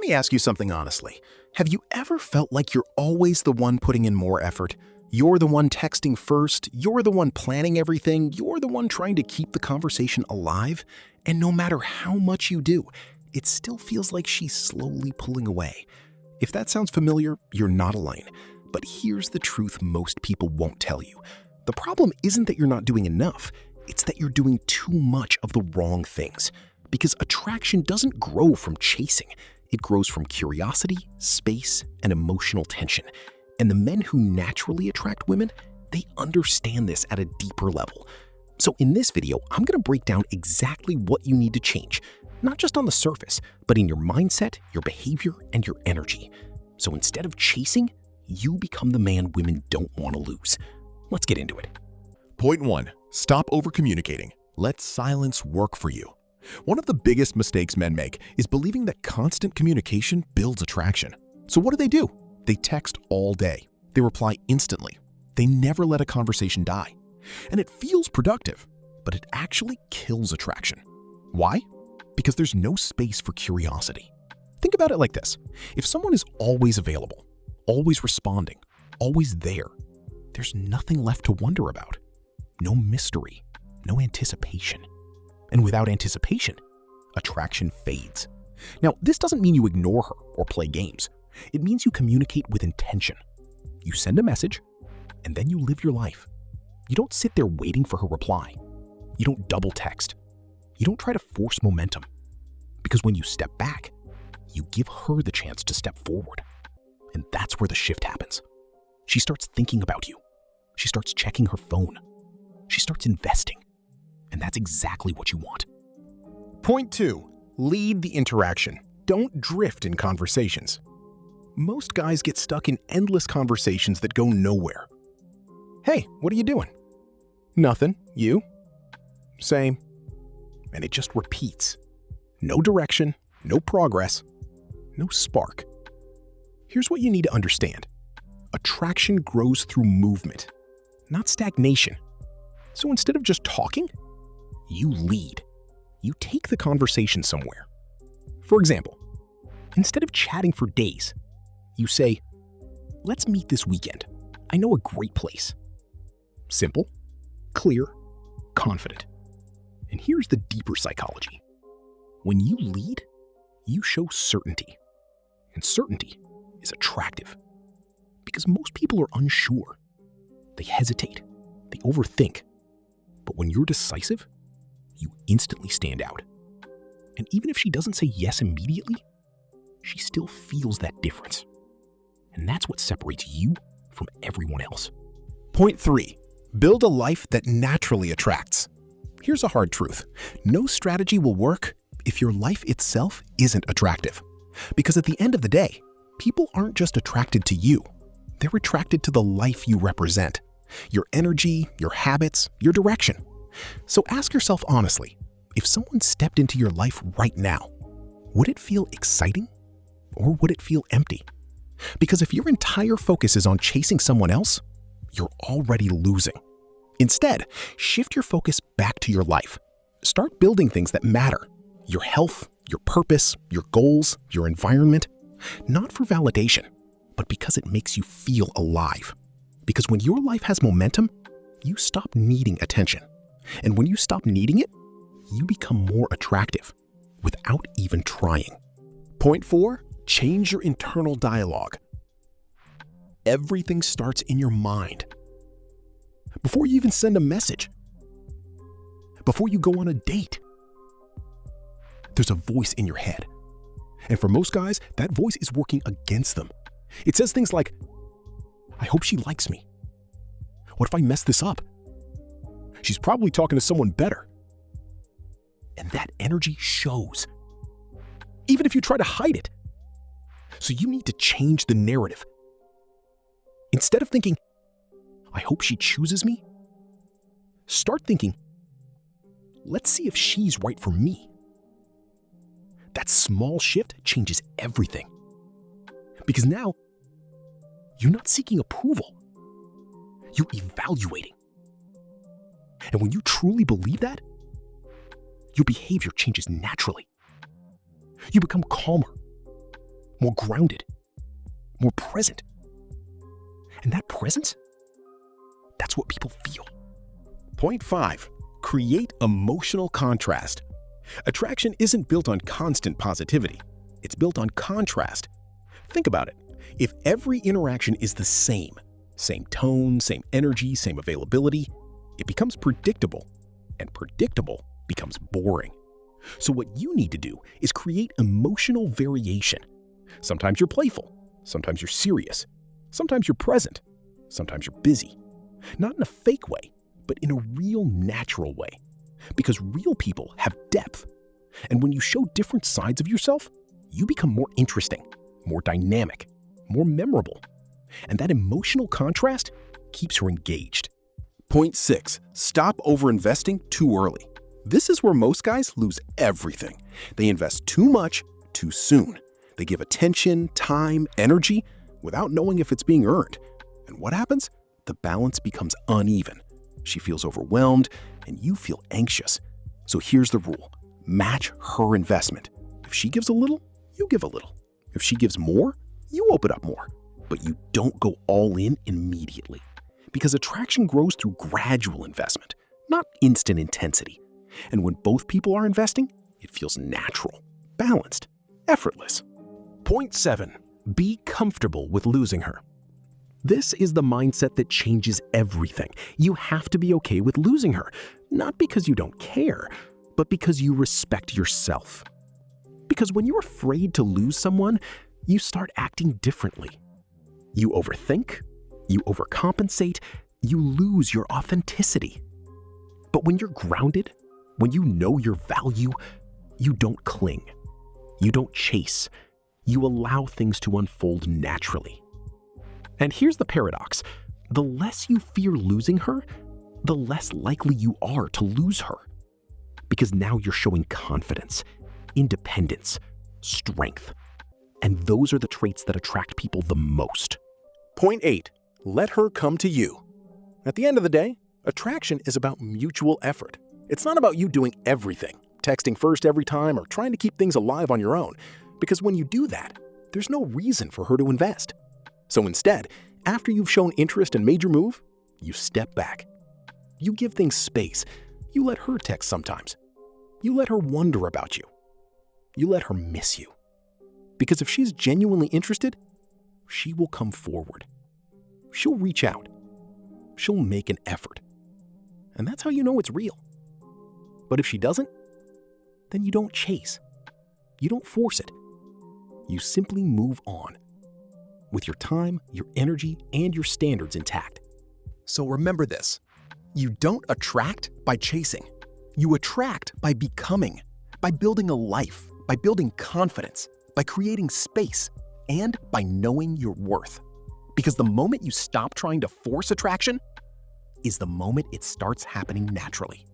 me ask you something honestly. Have you ever felt like you're always the one putting in more effort? You're the one texting first, you're the one planning everything, you're the one trying to keep the conversation alive, and no matter how much you do, it still feels like she's slowly pulling away. If that sounds familiar, you're not alone. But here's the truth most people won't tell you. The problem isn't that you're not doing enough, it's that you're doing too much of the wrong things. Because attraction doesn't grow from chasing. It grows from curiosity, space, and emotional tension. And the men who naturally attract women, they understand this at a deeper level. So in this video, I'm going to break down exactly what you need to change, not just on the surface, but in your mindset, your behavior, and your energy. So instead of chasing, you become the man women don't want to lose. Let's get into it. Point 1. Stop over-communicating. Let silence work for you. One of the biggest mistakes men make is believing that constant communication builds attraction. So what do? They text all day. They reply instantly. They never let a conversation die. And it feels productive, but it actually kills attraction. Why? Because there's no space for curiosity. Think about it like this. If someone is always available, always responding, always there, there's nothing left to wonder about. No mystery, no anticipation. And without anticipation, attraction fades. Now, this doesn't mean you ignore her or play games. It means you communicate with intention. You send a message, and then you live your life. You don't sit there waiting for her reply. You don't double text. You don't try to force momentum. Because when you step back, you give her the chance to step forward. And that's where the shift happens. She starts thinking about you. She starts checking her phone. She starts investing. And that's exactly what you want. Point 2. Lead the interaction. Don't drift in conversations. Most guys get stuck in endless conversations that go nowhere. Hey, what are you doing? Nothing. You? Same. And it just repeats. No direction, no progress, no spark. Here's what you need to understand. Attraction grows through movement, not stagnation. So instead of just talking, you lead. You take the conversation somewhere. For example, instead of chatting for days, you say, let's meet this weekend. I know a great place. Simple, clear, confident. And here's the deeper psychology. When you lead, you show certainty. And certainty is attractive. Because most people are unsure. They hesitate. They overthink. But when you're decisive, you instantly stand out. And even if she doesn't say yes immediately, she still feels that difference. And that's what separates you from everyone else. Point 3. Build a life that naturally attracts. Here's a hard truth. No strategy will work if your life itself isn't attractive. Because at the end of the day, people aren't just attracted to you. They're attracted to the life you represent. Your energy, your habits, your direction. So ask yourself honestly, if someone stepped into your life right now, would it feel exciting or would it feel empty? Because if your entire focus is on chasing someone else, you're already losing. Instead, shift your focus back to your life. Start building things that matter. Your health, your purpose, your goals, your environment. Not for validation, but because it makes you feel alive. Because when your life has momentum, you stop needing attention. And when you stop needing it, you become more attractive without even trying. Point 4, change your internal dialogue. Everything starts in your mind. Before you even send a message, before you go on a date, there's a voice in your head. And for most guys, that voice is working against them. It says things like, I hope she likes me. What if I mess this up? She's probably talking to someone better. And that energy shows, even if you try to hide it. So you need to change the narrative. Instead of thinking, I hope she chooses me, start thinking, let's see if she's right for me. That small shift changes everything. Because now, you're not seeking approval. You're evaluating. And when you truly believe that, your behavior changes naturally. You become calmer, more grounded, more present. And that presence, that's what people feel. Point 5. Create emotional contrast. Attraction isn't built on constant positivity. It's built on contrast. Think about it. If every interaction is the same tone, same energy, same availability, it becomes predictable, and predictable becomes boring. So what you need to do is create emotional variation. Sometimes you're playful, sometimes you're serious, sometimes you're present, sometimes you're busy. Not in a fake way, but in a real natural way. Because real people have depth. And when you show different sides of yourself, you become more interesting, more dynamic, more memorable. And that emotional contrast keeps her engaged. Point 6. Stop overinvesting too early. This is where most guys lose everything. They invest too much, too soon. They give attention, time, energy, without knowing if it's being earned. And what happens? The balance becomes uneven. She feels overwhelmed, and you feel anxious. So here's the rule. Match her investment. If she gives a little, you give a little. If she gives more, you open up more. But you don't go all in immediately. Because attraction grows through gradual investment, not instant intensity. And when both people are investing, it feels natural, balanced, effortless. Point 7. Be comfortable with losing her. This is the mindset that changes everything. You have to be okay with losing her, not because you don't care, but because you respect yourself. Because when you're afraid to lose someone, you start acting differently. You overthink, you overcompensate, you lose your authenticity. But when you're grounded, when you know your value, you don't cling, you don't chase, you allow things to unfold naturally. And here's the paradox. The less you fear losing her, the less likely you are to lose her. Because now you're showing confidence, independence, strength. And those are the traits that attract people the most. Point 8. Let her come to you. At the end of the day, attraction is about mutual effort. It's not about you doing everything, texting first every time, or trying to keep things alive on your own. Because when you do that, there's no reason for her to invest. So instead, after you've shown interest and made your move, you step back. You give things space. You let her text sometimes. You let her wonder about you. You let her miss you. Because if she's genuinely interested, she will come forward. She'll reach out. She'll make an effort. And that's how you know it's real. But if she doesn't, then you don't chase. You don't force it. You simply move on. With your time, your energy, and your standards intact. So remember this. You don't attract by chasing. You attract by becoming, by building a life, by building confidence, by creating space, and by knowing your worth. Because the moment you stop trying to force attraction is the moment it starts happening naturally.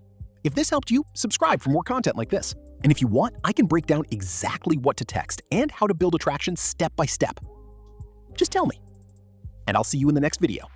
If this helped you, subscribe for more content like this. And if you want, I can break down exactly what to text and how to build attraction step by step. Just tell me. And I'll see you in the next video.